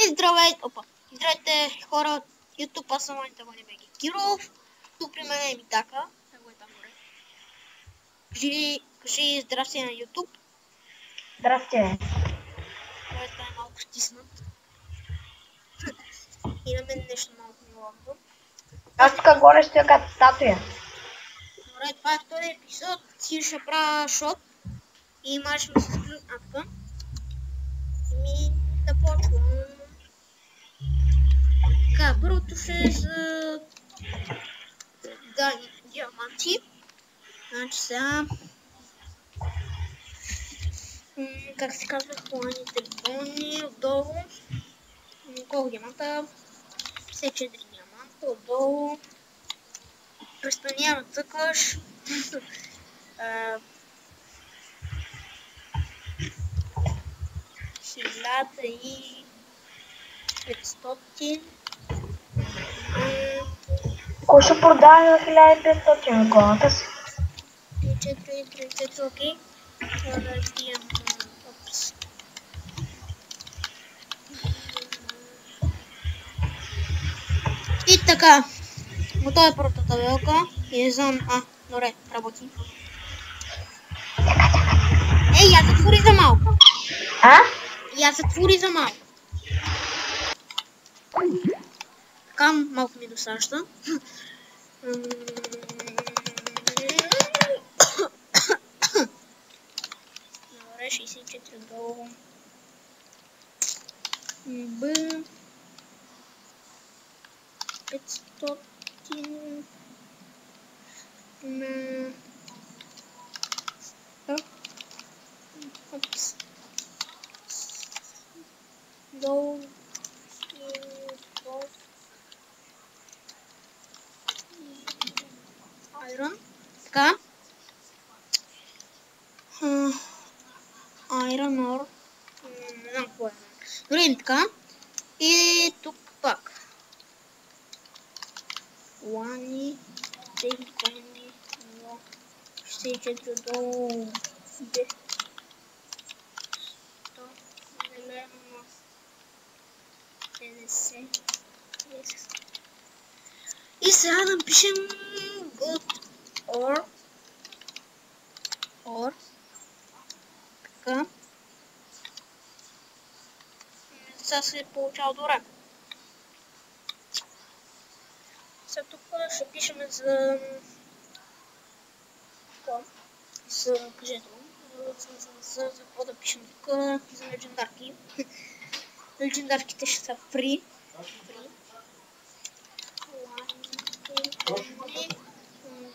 Здравейте хора от YouTube, аз съм Антони Беги Киров. Тук при мен е Митака. Него е там горе. Кажи здрасти на YouTube. Здрасти. Който е малко стиснат. И на мен нещо малко ми лагва. Аз тук горе стоя като статуя. Добре, това е втори епизод. Си ще правя шот. И май ще ми се склюн апка. И да почвам. Така, първото ще е за диаманти. Значи сега... как се казва, планите бони, отдолу. Колко диаманта? 54 диаманта, отдолу. Престаня да цъкаш. 1500. Кой ще продава за 1500 на колата си? 34, окей. Това да диам. Опс. И така. Готова е първата табелка. И не знам... добре, работи. Я затвори за малко. Я затвори за малко. Така, малко ми досажда. Добре, 64 долу. Б. 500 на 100. Опс. Долу. Iron. Така. Iron ore. Не знам какво е. Добре, така. И тук пак. Лани. Тези кони. 64 долу. 100 зелено. 50. И сега да напишем good or така. Сега се получава добре. Сега тук ще пишем за кажете за какво да пишем тук, за легендарки. Легендарките ще са free.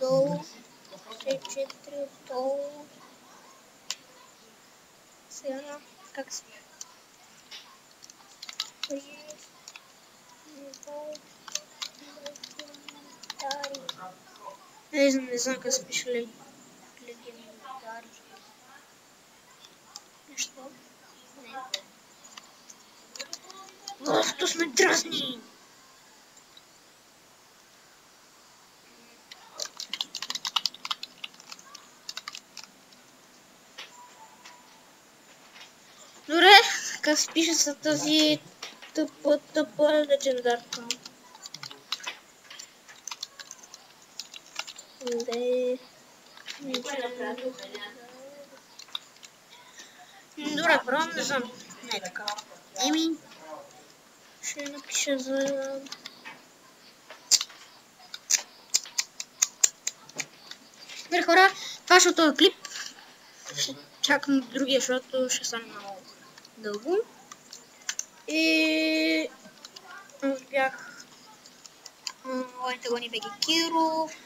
Долу 4 долу. Сега как се не знам как се пише легендари. Нещо? Не. Просто сме дразни! Добре, как се пише за тази тъпа легендарка? Добре, първо не знам. Не е така. Ще напиша за... Добре хора, това ще е този клип. Ще чакам другия, защото ще стане много дълго. И... аз бях... Антони Беги Киров.